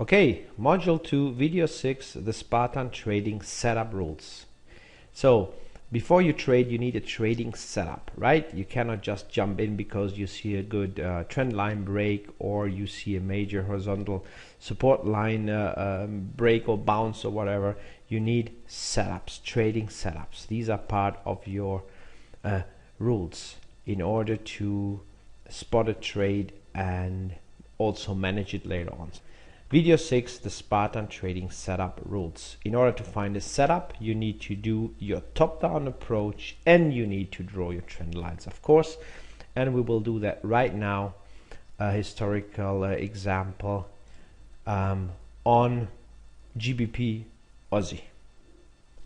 Okay, Module 2, Video 6, the Spartan Trading Setup Rules. So, before you trade, you need a trading setup, right? You cannot just jump in because you see a good trend line break, or you see a major horizontal support line break or bounce or whatever. You need setups, trading setups. These are part of your rules in order to spot a trade and also manage it later on. Video 6, the Spartan Trading Setup Rules. In order to find a setup, you need to do your top-down approach and you need to draw your trend lines, of course. And we will do that right now. A historical example on GBP Aussie.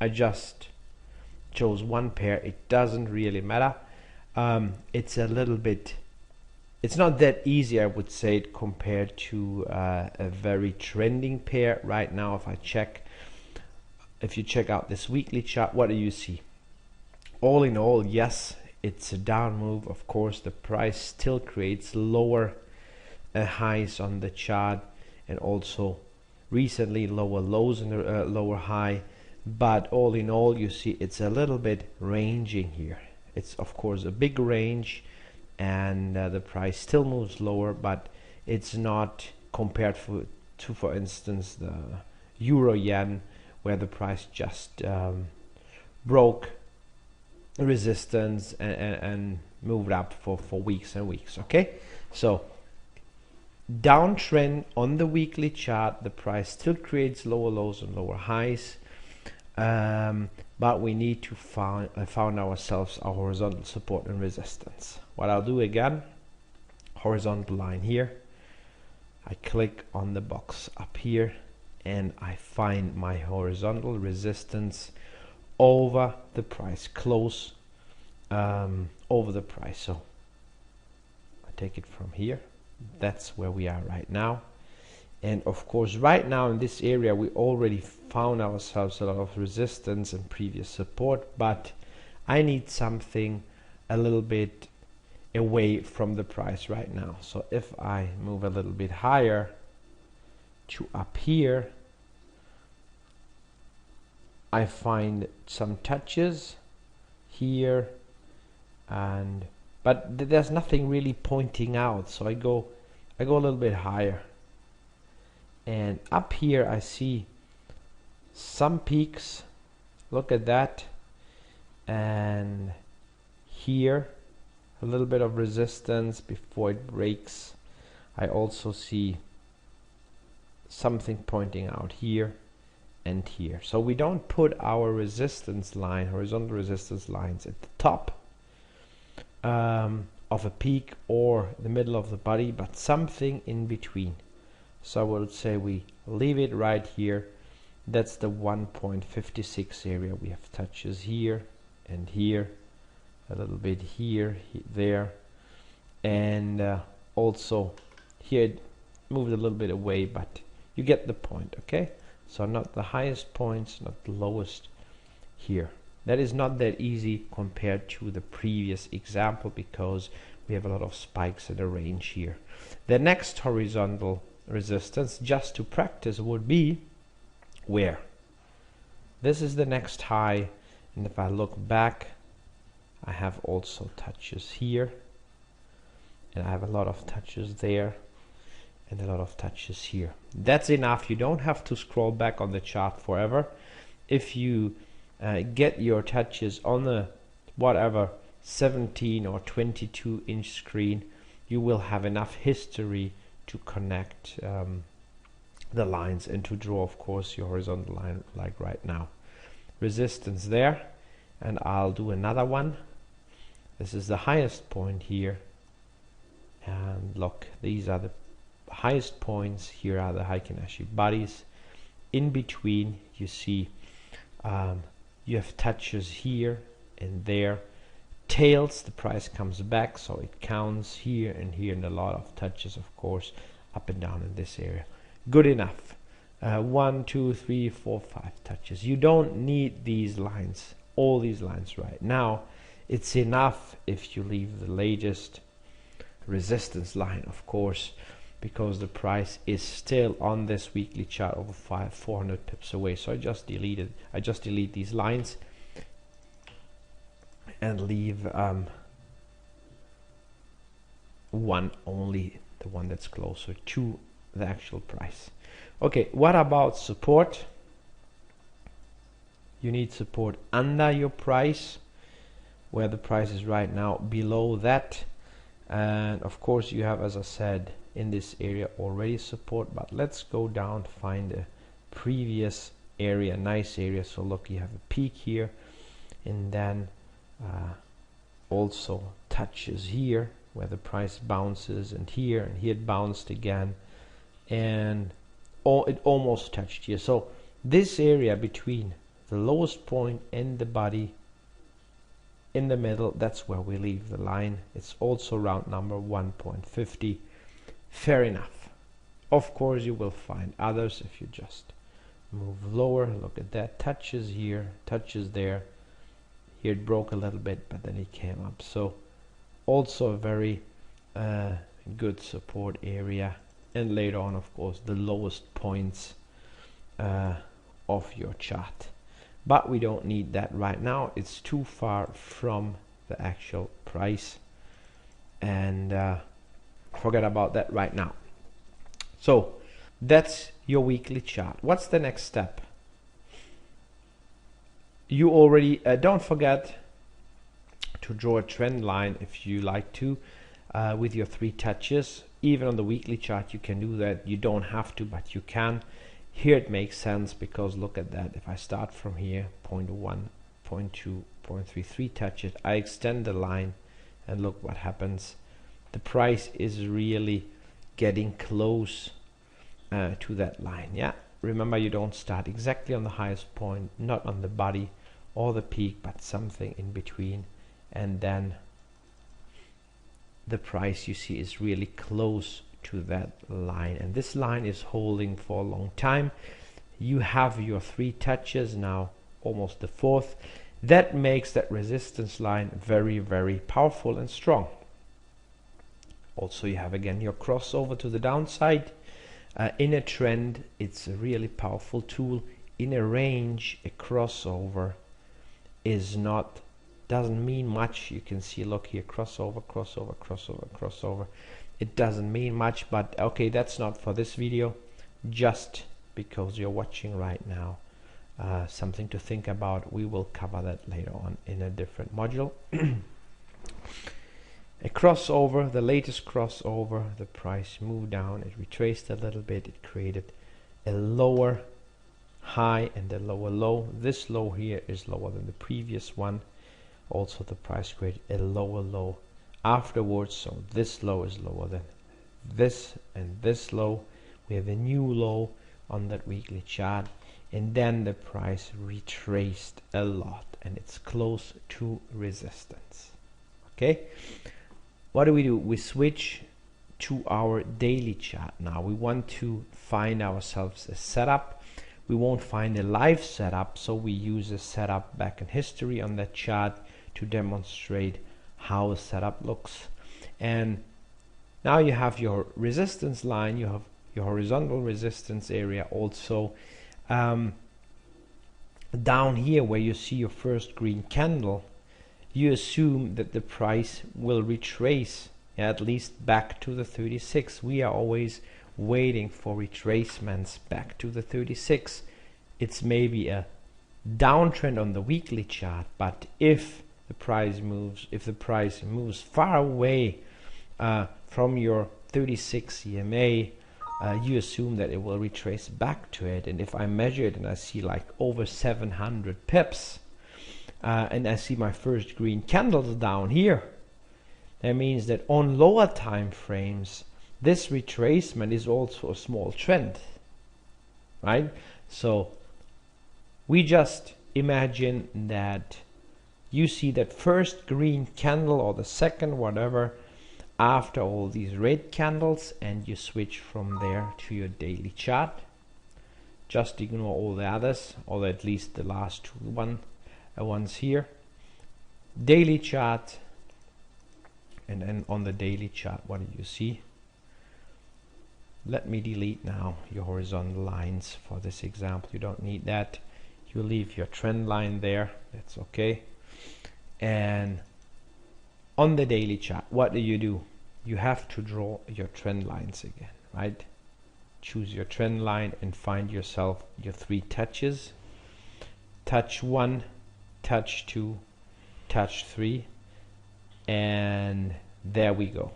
I just chose one pair. It doesn't really matter. It's a little bit, it's not that easy, I would say, compared to a very trending pair right now. If you check out this weekly chart, what do you see? All in all, yes, it's a down move. Of course, the price still creates lower highs on the chart, and also recently lower lows in the lower high. But all in all, you see it's a little bit ranging here. It's of course a big range, and the price still moves lower, but it's not compared to for instance the euro yen, where the price just broke resistance and moved up for weeks and weeks. Okay, so downtrend on the weekly chart, the price still creates lower lows and lower highs, but we need to found ourselves our horizontal support and resistance. What I'll do again, horizontal line here, I click on the box up here and I find my horizontal resistance over the price, close over the price. So I take it from here. That's where we are right now. And of course, right now in this area, we already found ourselves a lot of resistance and previous support, but I need something a little bit away from the price right now. So if I move a little bit higher to up here, I find some touches here, but there's nothing really pointing out. So I go a little bit higher. And up here I see some peaks, look at that, and here a little bit of resistance before it breaks. I also see something pointing out here and here. So we don't put our resistance line, horizontal resistance lines, at the top of a peak or the middle of the body, but something in between. So I would say we leave it right here. That's the 1.56 area. We have touches here and here, a little bit here, there, and also here it moved a little bit away, but you get the point. Okay, so not the highest points, not the lowest here. That is not that easy compared to the previous example, because we have a lot of spikes in the range here. The next horizontal resistance, just to practice, would be where this is the next high, and if I look back, I have also touches here, and I have a lot of touches there, and a lot of touches here. That's enough. You don't have to scroll back on the chart forever. If you get your touches on the whatever 17 or 22 inch screen, you will have enough history to connect the lines and to draw, of course, your horizontal line like right now. Resistance there, and I'll do another one. This is the highest point here, and look, these are the highest points. Here are the Heikin Ashi bodies. In between, you see you have touches here and there. Tails, the price comes back, so it counts here and here, and a lot of touches, of course, up and down in this area. Good enough. 1, 2, 3, 4, 5 touches. You don't need these lines, all these lines right now. It's enough if you leave the latest resistance line, of course, because the price is still on this weekly chart over 400 pips away. So I just delete these lines and leave one only, the one that's closer to the actual price. Okay, what about support? You need support under your price, where the price is right now, below that. And of course you have, as I said, in this area already support, but let's go down, find a previous area, nice area. So look, you have a peak here, and then also touches here where the price bounces, and here it bounced again, and it almost touched here. So this area between the lowest point and the body in the middle, that's where we leave the line. It's also round number 1.50. Fair enough. Of course you will find others if you just move lower. Look at that, touches here, touches there. Here it broke a little bit, but then it came up. So also a very good support area. And later on, of course, the lowest points of your chart. But we don't need that right now. It's too far from the actual price, and forget about that right now. So that's your weekly chart. What's the next step? You already don't forget to draw a trend line if you like to, with your 3 touches. Even on the weekly chart you can do that. You don't have to, but you can. Here it makes sense because look at that. If I start from here, 0.1, 0.2, 0.33 touches, I extend the line, and look what happens. The price is really getting close to that line. Yeah, remember, you don't start exactly on the highest point, not on the body or the peak, but something in between, and then the price, you see, is really close to that line, and this line is holding for a long time. You have your 3 touches now, almost the 4th. That makes that resistance line very, very powerful and strong. Also you have again your crossover to the downside. In a trend, it's a really powerful tool. In a range, a crossover doesn't mean much. You can see, look here, crossover, crossover, crossover, crossover. It doesn't mean much, but okay, that's not for this video. Just because you're watching right now, something to think about. We will cover that later on in a different module. A crossover, the latest crossover, the price moved down, it retraced a little bit, it created a lower high and a lower low. This low here is lower than the previous one. Also the price created a lower low afterwards, so this low is lower than this and this low. We have a new low on that weekly chart, and then the price retraced a lot, and it's close to resistance. Okay, what do? We switch to our daily chart now. We want to find ourselves a setup. We won't find a live setup, so we use a setup back in history on that chart to demonstrate how a setup looks. And now you have your resistance line, you have your horizontal resistance area also. Down here where you see your first green candle, you assume that the price will retrace at least back to the 36. We are always waiting for retracements back to the 36. It's maybe a downtrend on the weekly chart, but if the price moves far away from your 36 EMA, you assume that it will retrace back to it. And if I measure it and I see like over 700 pips, and I see my first green candles down here, that means that on lower time frames this retracement is also a small trend, right? So we just imagine that you see that first green candle or the second, whatever, after all these red candles, and you switch from there to your daily chart. Just ignore all the others, or at least the last two ones here. Daily chart, and then on the daily chart, what do you see? let me delete now your horizontal lines for this example. You don't need that. You leave your trend line there, that's okay. And on the daily chart, what do? You have to draw your trend lines again, right? Choose your trend line and find yourself your 3 touches. Touch 1, touch 2, touch 3, and there we go.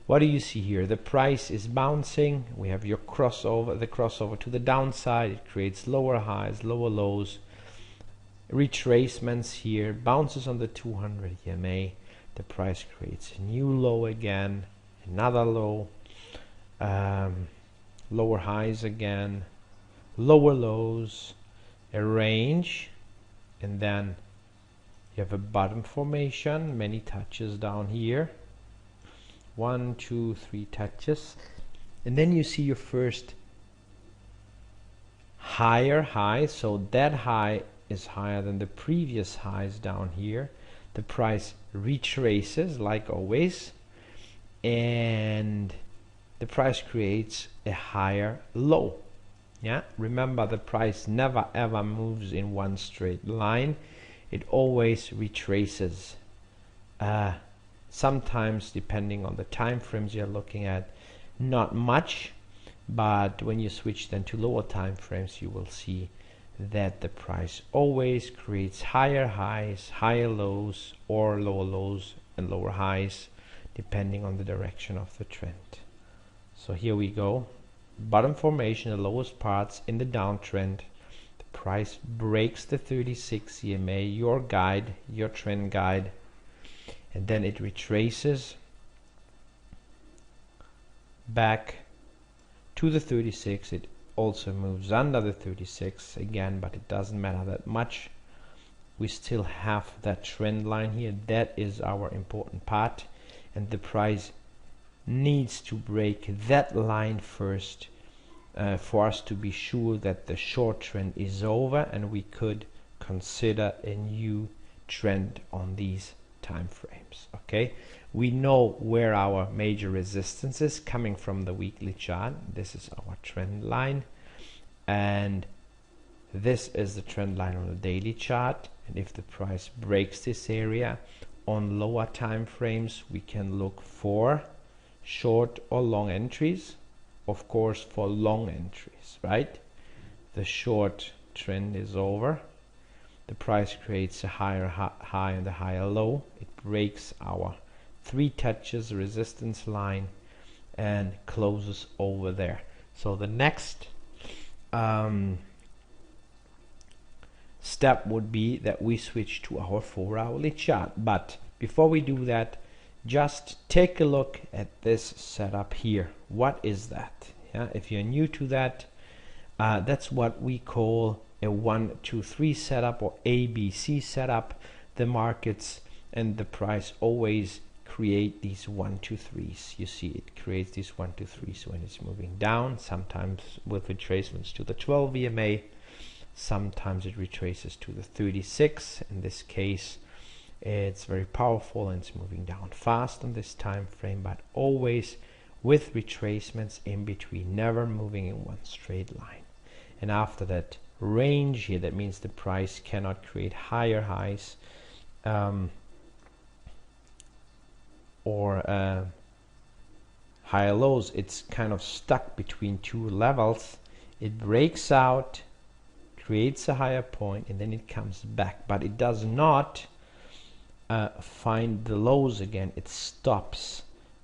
What do you see here? The price is bouncing. We have your crossover, the crossover to the downside. It creates lower highs, lower lows, retracements here, bounces on the 200 EMA. The price creates a new low again, another low, lower highs again, lower lows, a range, and then you have a bottom formation, many touches down here. 1, 2, 3 touches, and then you see your first higher high. So that high is higher than the previous highs down here. The price retraces like always, and the price creates a higher low. Yeah, remember, the price never ever moves in one straight line. It always retraces. Sometimes, depending on the time frames you're looking at, not much, but when you switch then to lower time frames, you will see that the price always creates higher highs, higher lows, or lower lows and lower highs, depending on the direction of the trend. So here we go. Bottom formation, the lowest parts in the downtrend. The price breaks the 36 EMA, your guide, your trend guide, and then it retraces back to the 36. It also moves under the 36 again, but it doesn't matter that much. We still have that trend line here. That is our important part, and the price needs to break that line first for us to be sure that the short trend is over and we could consider a new trend on these time frames. Okay, we know where our major resistance is coming from the weekly chart. This is our trend line, and this is the trend line on the daily chart. And if the price breaks this area on lower time frames, we can look for short or long entries. Of course, for long entries, right? The short trend is over. The price creates a higher high and a higher low. It breaks our 3 touches resistance line and closes over there. So the next step would be that we switch to our 4-hourly chart. But before we do that, just take a look at this setup here. What is that? Yeah, if you're new to that, that's what we call a 1, 2, 3 setup, or ABC setup. The markets and the price always create these 1, 2, 3s. You see, it creates these 1, 2, 3s when it's moving down, sometimes with retracements to the 12 EMA, sometimes it retraces to the 36. In this case, it's very powerful and it's moving down fast on this time frame, but always with retracements in between, never moving in one straight line. And after that range here, that means the price cannot create higher highs or higher lows. It's kind of stuck between 2 levels. It breaks out, creates a higher point, and then it comes back, but it does not find the lows again. It stops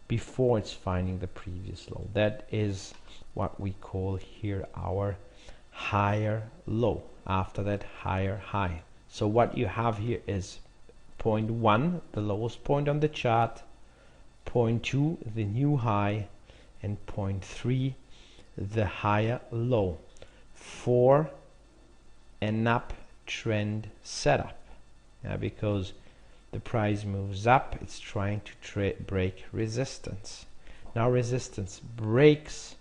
before it's finding the previous low. That is what we call here our higher low. After that, higher high. So what you have here is point 1, the lowest point on the chart, point 2, the new high, and point 3, the higher low, for an uptrend setup. Because the price moves up, it's trying to break resistance. Now resistance breaks,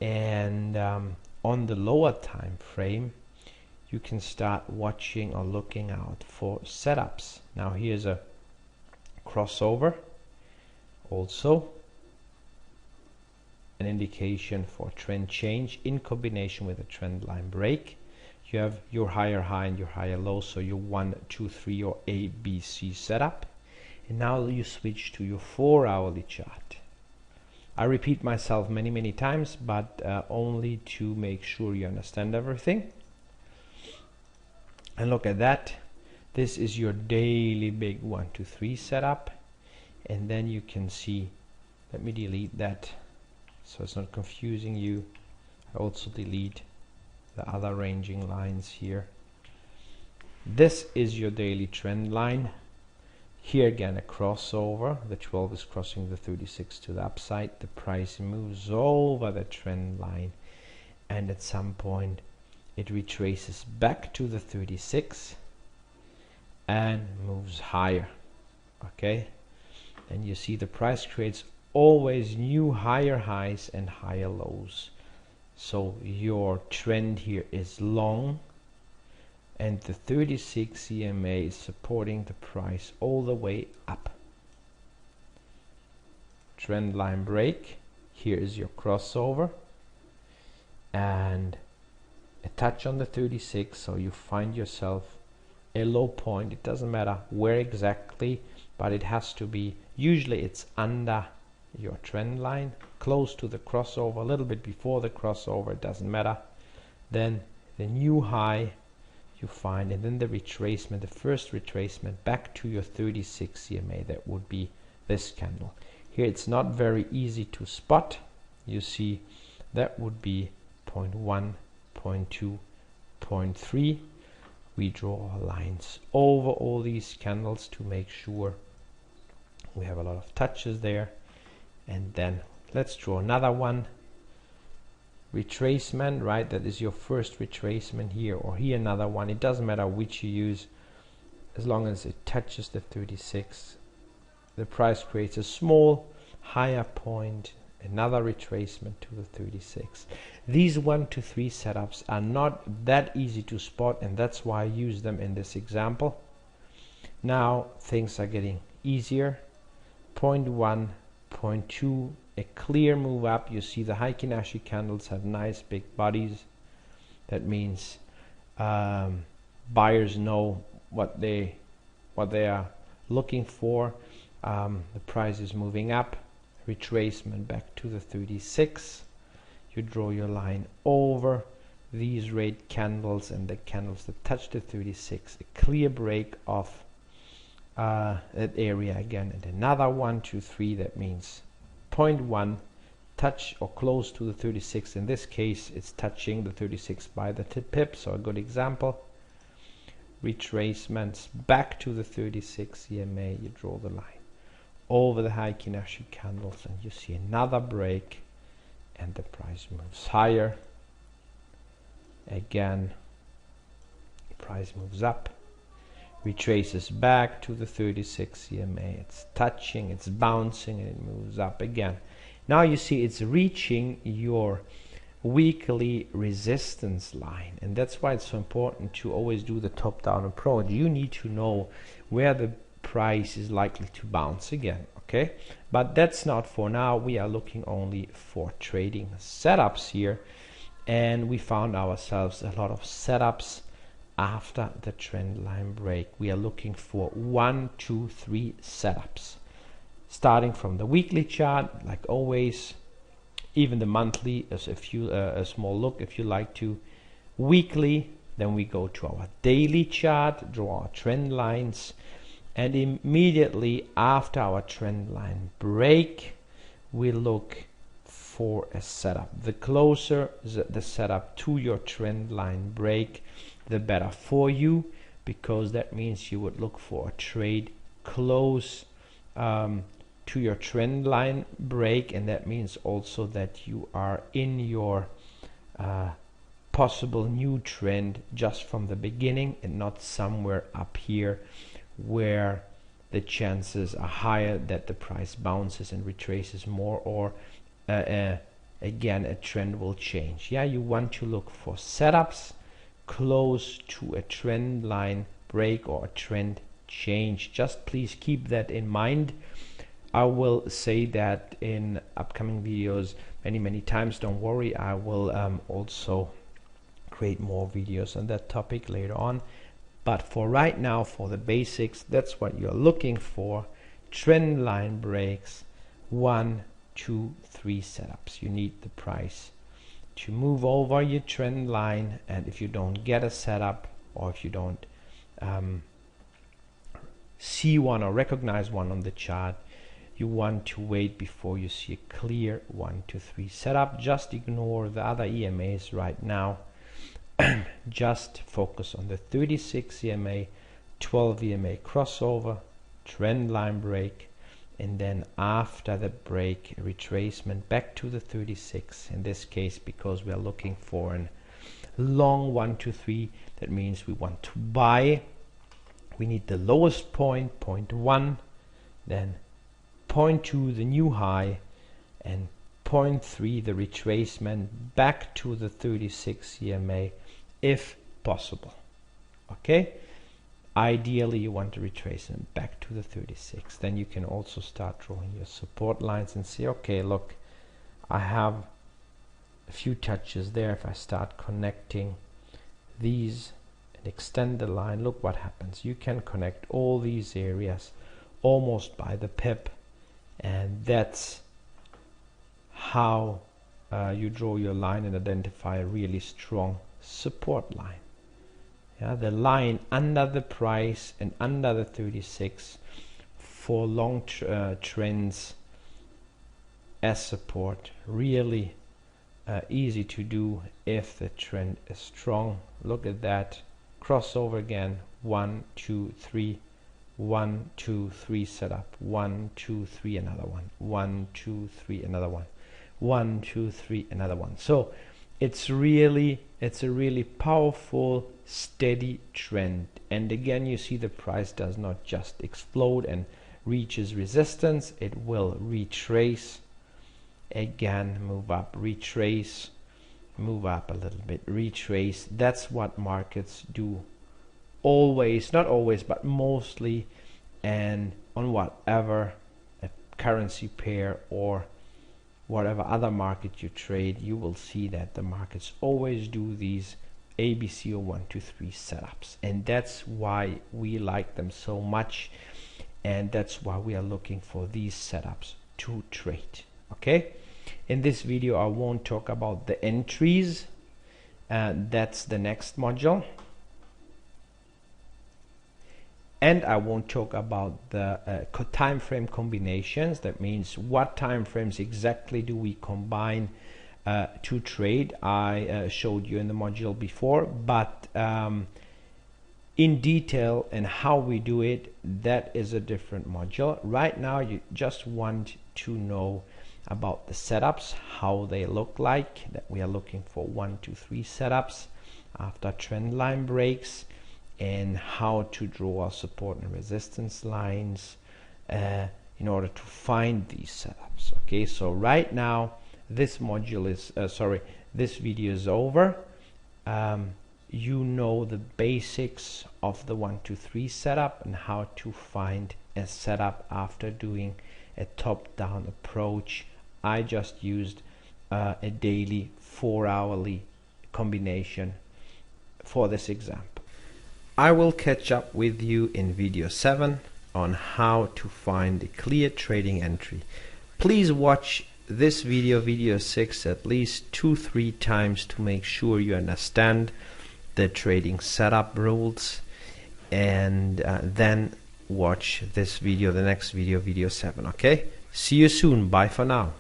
and on the lower time frame, you can start watching or looking out for setups. Now here's a crossover also, an indication for trend change in combination with a trend line break. You have your higher high and your higher low, so your 1, 2, 3 or A, B, C setup. And now you switch to your 4-hourly chart. I repeat myself many times, but only to make sure you understand everything. And look at that. This is your daily big 1, 2, 3 setup. And then you can see, let me delete that so it's not confusing you. I also delete the other ranging lines here. This is your daily trend line. Here again a crossover. The 12 is crossing the 36 to the upside. The price moves over the trend line, and at some point it retraces back to the 36 and moves higher. Okay, and you see the price creates always new higher highs and higher lows. So your trend here is long, and the 36 EMA is supporting the price all the way up. Trend line break. Here is your crossover and a touch on the 36, so you find yourself a low point. It doesn't matter where exactly, but it has to be, usually it's under your trend line, close to the crossover, a little bit before the crossover, it doesn't matter. Then the new high you find, and then the retracement, the first retracement back to your 36 EMA. That would be this candle. Here it's not very easy to spot. You see that would be 0.1, 0.2, 0.3. We draw lines over all these candles to make sure we have a lot of touches there. And then let's draw another one. Retracement, right? That is your first retracement here, or here another one. It doesn't matter which you use, as long as it touches the 36. The price creates a small higher point, another retracement to the 36. These 1 to 3 setups are not that easy to spot, and that's why I use them in this example. Now things are getting easier. 0.1, 0.2, a clear move up. You see the Heikin Ashi candles have nice big bodies. That means buyers know what they are looking for. The price is moving up. Retracement back to the 36. You draw your line over these red candles and the candles that touch the 36. A clear break of that area again, and another 1, 2, 3. That means 0.1, touch or close to the 36. In this case it's touching the 36 by the pip, so a good example. Retracements back to the 36 EMA. You draw the line over the Heikin Ashi candles, and you see another break, and the price moves higher. Again, the price moves up, retraces back to the 36 EMA. It's touching, it's bouncing, and it moves up again. Now you see it's reaching your weekly resistance line, and that's why it's so important to always do the top-down approach. You need to know where the price is likely to bounce again. Okay, but that's not for now. We are looking only for trading setups here, and we found ourselves a lot of setups after the trend line break. We are looking for 1, 2, 3 setups, starting from the weekly chart, like always, even the monthly as a small look if you like to. Weekly, then we go to our daily chart, draw our trend lines, and immediately after our trend line break we look for a setup. The closer the setup to your trend line break, the better for you, because that means you would look for a trade close to your trend line break, and that means also that you are in your possible new trend just from the beginning, and not somewhere up here where the chances are higher that the price bounces and retraces more, or again a trend will change. Yeah, you want to look for setups close to a trend line break or a trend change. Just please keep that in mind. I will say that in upcoming videos many times. Don't worry, I will also create more videos on that topic later on. But for right now, for the basics, that's what you're looking for. Trend line breaks, 1, 2, 3 setups. You need the price to move over your trend line, and if you don't get a setup, or if you don't see one or recognize one on the chart, you want to wait before you see a clear 1, 2, 3 setup. Just ignore the other EMAs right now. Just focus on the 36 EMA, 12 EMA crossover, trend line break, and then after the break, a retracement back to the 36. In this case, because we are looking for a long 1, 2, 3, that means we want to buy. We need the lowest point, 0.1, then 0.2 the new high, and 0.3 the retracement back to the 36 EMA if possible. Okay, ideally you want to retrace them back to the 36. Then you can also start drawing your support lines and say, okay, look, I have a few touches there. If I start connecting these and extend the line, look what happens. You can connect all these areas almost by the pip, and that's how you draw your line and identify a really strong support line. Yeah, the line under the price and under the 36 for long trends as support. Really easy to do if the trend is strong. Look at that crossover again, 1, 2, 3, 1, 2, 3 setup, 1, 2, 3 another one, 1, 2, 3 another one, 1, 2, 3 another one. So it's a really powerful steady trend. And again, you see the price does not just explode and reaches resistance. It will retrace again, move up, retrace, move up a little bit, retrace. That's what markets do always, not always, but mostly, and on whatever a currency pair or whatever other market you trade, you will see that the markets always do these ABC or 1, 2, 3 setups, and that's why we like them so much, and that's why we are looking for these setups to trade. Okay, in this video I won't talk about the entries, that's the next module, and I won't talk about the time frame combinations. That means what time frames exactly do we combine to trade. I showed you in the module before, but in detail and how we do it, that is a different module. Right now you just want to know about the setups, how they look like, that we are looking for 1, 2, 3 setups after trend line breaks, and how to draw our support and resistance lines in order to find these setups. Okay, so right now this module is this video is over. You know the basics of the 1, 2, 3 setup and how to find a setup after doing a top-down approach. I just used a daily 4-hourly combination for this example. I will catch up with you in video 7 on how to find a clear trading entry. Please watch this video 6 at least 2-3 times to make sure you understand the trading setup rules, and then watch this video, the next video, video 7. Okay, see you soon. Bye for now.